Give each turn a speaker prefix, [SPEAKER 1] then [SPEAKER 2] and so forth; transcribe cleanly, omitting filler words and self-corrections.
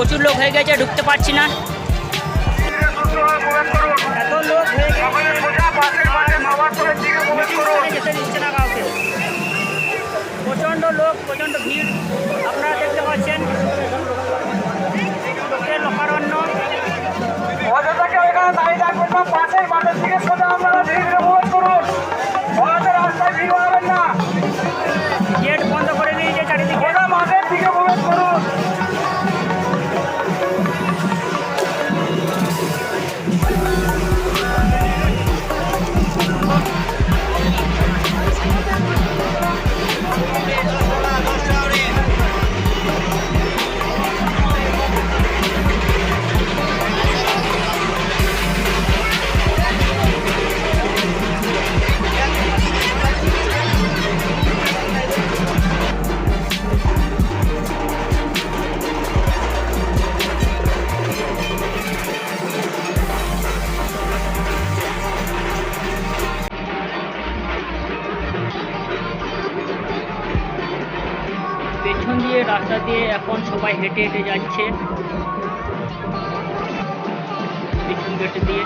[SPEAKER 1] প্রচুর লোক হয়ে গেছে, ঢুকতে পারছি না। এত লোক হয়ে গেছে যেতে দিচ্ছে না কাউকে। প্রচণ্ড লোক, প্রচণ্ড ভিড় আপনারা দেখতে পাচ্ছেন। লোকের লোকারণ্য। গেট বন্ধ করে দিয়েছে চারিদিকে। পেছন দিয়ে রাস্তা দিয়ে এখন সবাই হেঁটে হেঁটে যাচ্ছে পেছন গেটে দিয়ে।